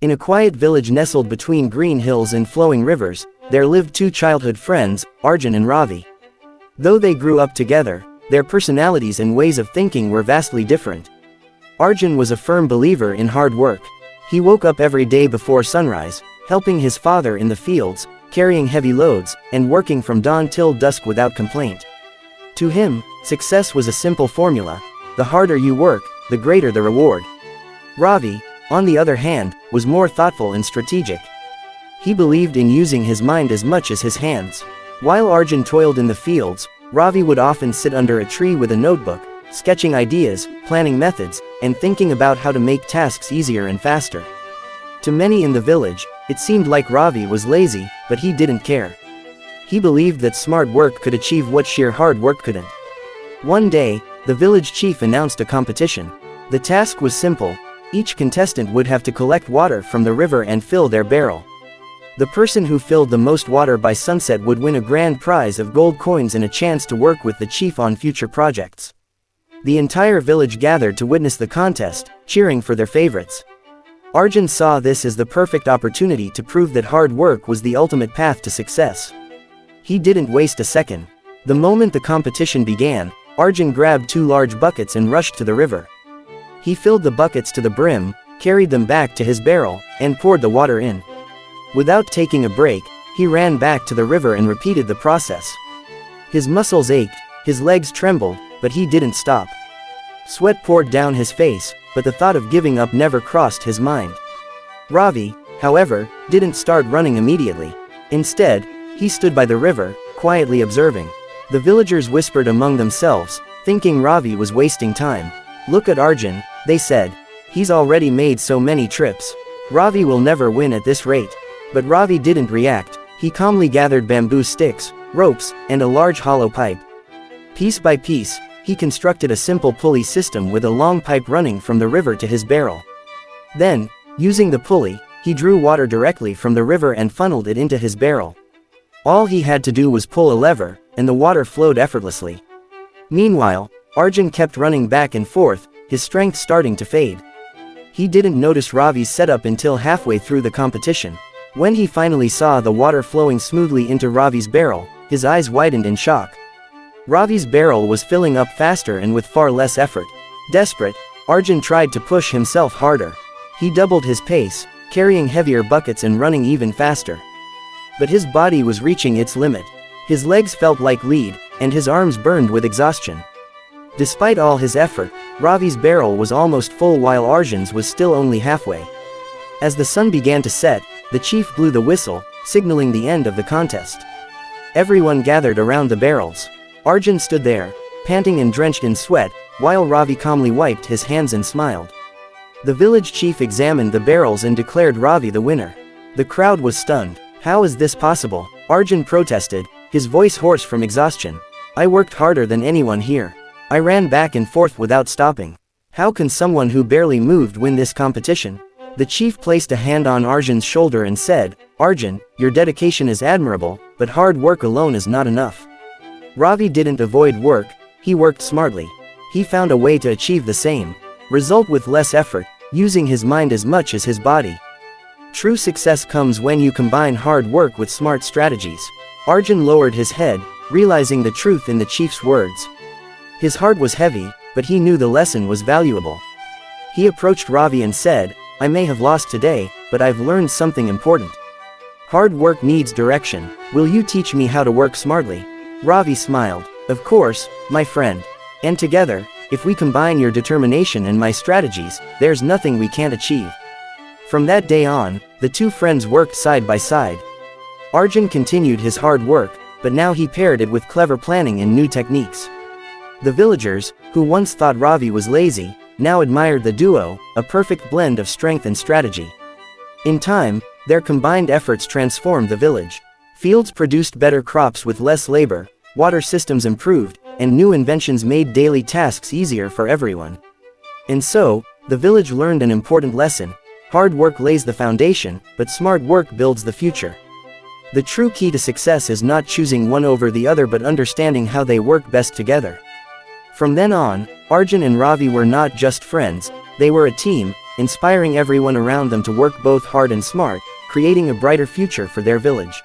In a quiet village nestled between green hills and flowing rivers, there lived two childhood friends, Arjun and Ravi. Though they grew up together, their personalities and ways of thinking were vastly different. Arjun was a firm believer in hard work. He woke up every day before sunrise, helping his father in the fields, carrying heavy loads, and working from dawn till dusk without complaint. To him, success was a simple formula: the harder you work, the greater the reward. Ravi, on the other hand, was more thoughtful and strategic. He believed in using his mind as much as his hands. While Arjun toiled in the fields, Ravi would often sit under a tree with a notebook, sketching ideas, planning methods, and thinking about how to make tasks easier and faster. To many in the village, it seemed like Ravi was lazy, but he didn't care. He believed that smart work could achieve what sheer hard work couldn't. One day, the village chief announced a competition. The task was simple: each contestant would have to collect water from the river and fill their barrel. The person who filled the most water by sunset would win a grand prize of gold coins and a chance to work with the chief on future projects. The entire village gathered to witness the contest, cheering for their favorites. Arjun saw this as the perfect opportunity to prove that hard work was the ultimate path to success. He didn't waste a second. The moment the competition began, Arjun grabbed two large buckets and rushed to the river. He filled the buckets to the brim, carried them back to his barrel, and poured the water in. Without taking a break, he ran back to the river and repeated the process. His muscles ached, his legs trembled, but he didn't stop. Sweat poured down his face, but the thought of giving up never crossed his mind. Ravi, however, didn't start running immediately. Instead, he stood by the river, quietly observing. The villagers whispered among themselves, thinking Ravi was wasting time. "Look at Arjun," they said. "He's already made so many trips. Ravi will never win at this rate." But Ravi didn't react. He calmly gathered bamboo sticks, ropes, and a large hollow pipe. Piece by piece, he constructed a simple pulley system with a long pipe running from the river to his barrel. Then, using the pulley, he drew water directly from the river and funneled it into his barrel. All he had to do was pull a lever, and the water flowed effortlessly. Meanwhile, Arjun kept running back and forth, his strength starting to fade. He didn't notice Ravi's setup until halfway through the competition. When he finally saw the water flowing smoothly into Ravi's barrel, his eyes widened in shock. Ravi's barrel was filling up faster and with far less effort. Desperate, Arjun tried to push himself harder. He doubled his pace, carrying heavier buckets and running even faster. But his body was reaching its limit. His legs felt like lead, and his arms burned with exhaustion. Despite all his effort, Ravi's barrel was almost full while Arjun's was still only halfway. As the sun began to set, the chief blew the whistle, signaling the end of the contest. Everyone gathered around the barrels. Arjun stood there, panting and drenched in sweat, while Ravi calmly wiped his hands and smiled. The village chief examined the barrels and declared Ravi the winner. The crowd was stunned. "How is this possible?" Arjun protested, his voice hoarse from exhaustion. "I worked harder than anyone here. I ran back and forth without stopping. How can someone who barely moved win this competition?" The chief placed a hand on Arjun's shoulder and said, "Arjun, your dedication is admirable, but hard work alone is not enough." Ravi didn't avoid work, he worked smartly. He found a way to achieve the same result with less effort, using his mind as much as his body. True success comes when you combine hard work with smart strategies. Arjun lowered his head, realizing the truth in the chief's words. His heart was heavy, but he knew the lesson was valuable. He approached Ravi and said, "I may have lost today, but I've learned something important. Hard work needs direction. Will you teach me how to work smartly?" Ravi smiled. "Of course, my friend. And together, if we combine your determination and my strategies, there's nothing we can't achieve." From that day on, the two friends worked side by side. Arjun continued his hard work, but now he paired it with clever planning and new techniques. The villagers, who once thought Ravi was lazy, now admired the duo, a perfect blend of strength and strategy. In time, their combined efforts transformed the village. Fields produced better crops with less labor, water systems improved, and new inventions made daily tasks easier for everyone. And so, the village learned an important lesson: hard work lays the foundation, but smart work builds the future. The true key to success is not choosing one over the other but understanding how they work best together. From then on, Arjun and Ravi were not just friends, they were a team, inspiring everyone around them to work both hard and smart, creating a brighter future for their village.